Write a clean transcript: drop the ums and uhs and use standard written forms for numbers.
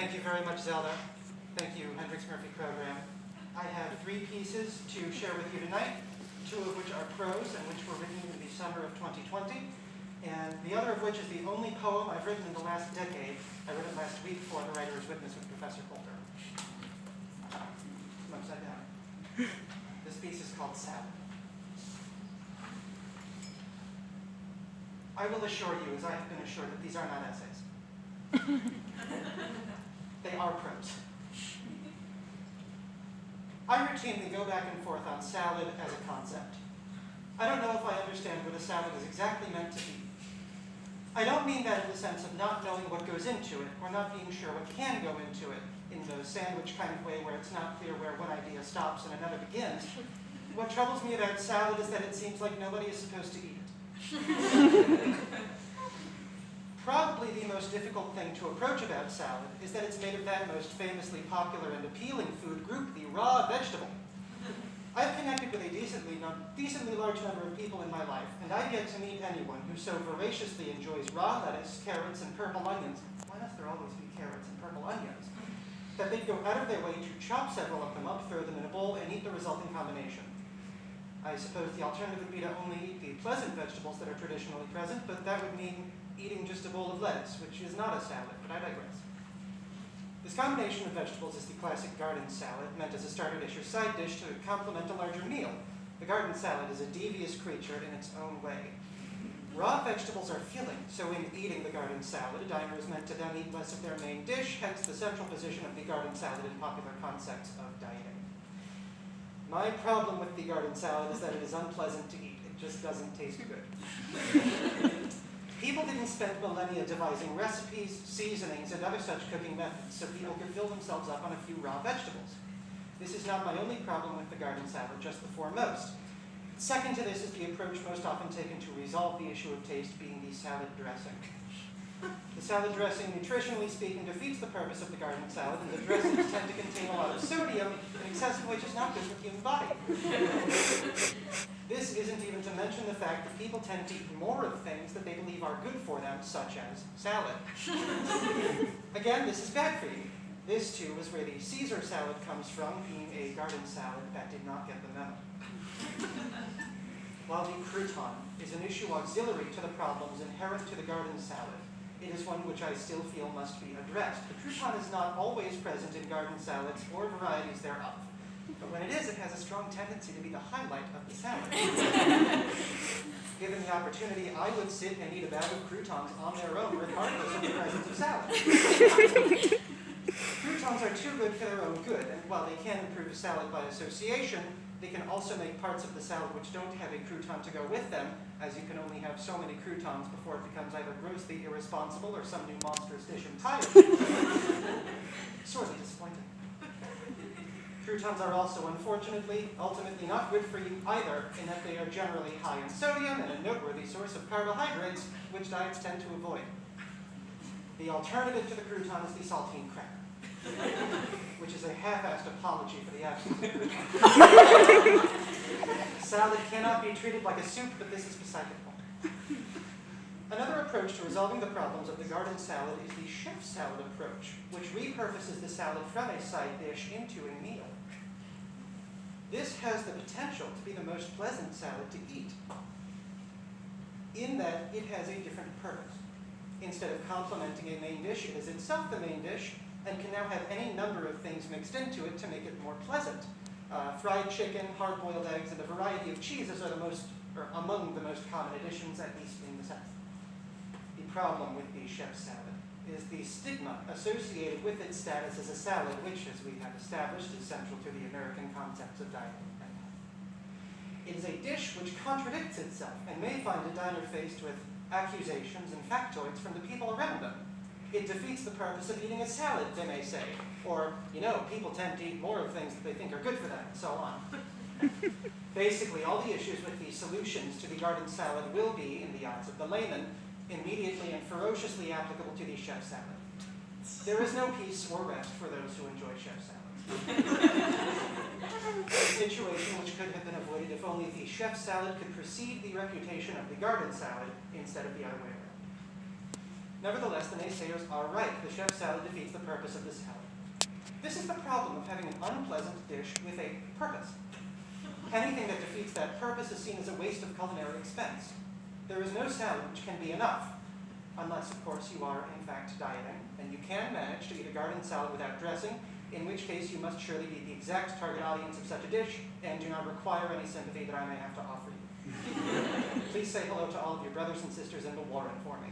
Thank you very much, Zelda. Thank you, Hendrix Murphy Program. I have 3 pieces to share with you tonight, 2 of which are prose and which were written in the summer of 2020, and the other of which is the only poem I've written in the last decade. I wrote it last week for the Writer's Witness with Professor Coulter. I'm upside down. This piece is called Salad. I will assure you, as I have been assured, that these are not essays. They are prose. I routinely go back and forth on salad as a concept. I don't know if I understand what a salad is exactly meant to be. I don't mean that in the sense of not knowing what goes into it, or not being sure what can go into it, in the sandwich kind of way where it's not clear where one idea stops and another begins. What troubles me about salad is that it seems like nobody is supposed to eat it. Probably the most difficult thing to approach about salad is that it's made of that most famously popular and appealing food group, the raw vegetable. I've connected with a decently large number of people in my life, and I've yet to meet anyone who so voraciously enjoys raw lettuce, carrots, and purple onions. Why must there always be carrots and purple onions? That they'd go out of their way to chop several of them up, throw them in a bowl, and eat the resulting combination. I suppose the alternative would be to only eat the pleasant vegetables that are traditionally present, but that would mean eating just a bowl of lettuce, which is not a salad, but I digress. This combination of vegetables is the classic garden salad, meant as a starter dish or side dish to complement a larger meal. The garden salad is a devious creature in its own way. Raw vegetables are filling, so in eating the garden salad, a diner is meant to then eat less of their main dish, hence the central position of the garden salad in popular concepts of dieting. My problem with the garden salad is that it is unpleasant to eat. It just doesn't taste good. People didn't spend millennia devising recipes, seasonings, and other such cooking methods so people could fill themselves up on a few raw vegetables. This is not my only problem with the garden salad, just the foremost. Second to this is the approach most often taken to resolve the issue of taste being the salad dressing. The salad dressing, nutritionally speaking, defeats the purpose of the garden salad, and the dressings tend to contain a lot of sodium in excess of which is not good for the human body. This isn't even to mention the fact that people tend to eat more of things that they believe are good for them, such as salad. Again, this is bad for you. This, too, is where the Caesar salad comes from, being a garden salad that did not get the memo. While the crouton is an issue auxiliary to the problems inherent to the garden salad, it is one which I still feel must be addressed. The crouton is not always present in garden salads or varieties thereof. But when it is, it has a strong tendency to be the highlight of the salad. Given the opportunity, I would sit and eat a bag of croutons on their own, regardless of the presence of salad. Croutons are too good for their own good, and while they can improve a salad by association, they can also make parts of the salad which don't have a crouton to go with them, as you can only have so many croutons before it becomes either grossly irresponsible or some new monstrous dish entirely. Sorely disappointing. Croutons are also, unfortunately, ultimately not good for you either, in that they are generally high in sodium and a noteworthy source of carbohydrates, which diets tend to avoid. The alternative to the crouton is the saltine cracker, which is a half-assed apology for the absence of crouton. Salad cannot be treated like a soup, but this is beside the point. Another approach to resolving the problems of the garden salad is the chef salad approach, which repurposes the salad from a side dish into a meal. This has the potential to be the most pleasant salad to eat, in that it has a different purpose. Instead of complementing a main dish, it is itself the main dish, and can now have any number of things mixed into it to make it more pleasant. Fried chicken, hard-boiled eggs, and a variety of cheeses are among the most common additions, at least in the South. The problem with the chef salad is the stigma associated with its status as a salad, which, as we have established, is central to the American concepts of diet and health. It is a dish which contradicts itself and may find a diner faced with accusations and factoids from the people around them. It defeats the purpose of eating a salad, they may say, or, people tend to eat more of things that they think are good for them, and so on. Basically, all the issues with the solutions to the garden salad will be, in the eyes of the layman, immediately and ferociously applicable to the chef salad. There is no peace or rest for those who enjoy chef salads. A situation which could have been avoided if only the chef salad could precede the reputation of the garden salad instead of the other way around. Nevertheless, the naysayers are right. The chef's salad defeats the purpose of the salad. This is the problem of having an unpleasant dish with a purpose. Anything that defeats that purpose is seen as a waste of culinary expense. There is no salad which can be enough, unless, of course, you are, in fact, dieting, and you can manage to eat a garden salad without dressing, in which case you must surely be the exact target audience of such a dish, and do not require any sympathy that I may have to offer you. Please say hello to all of your brothers and sisters in the Warren for me.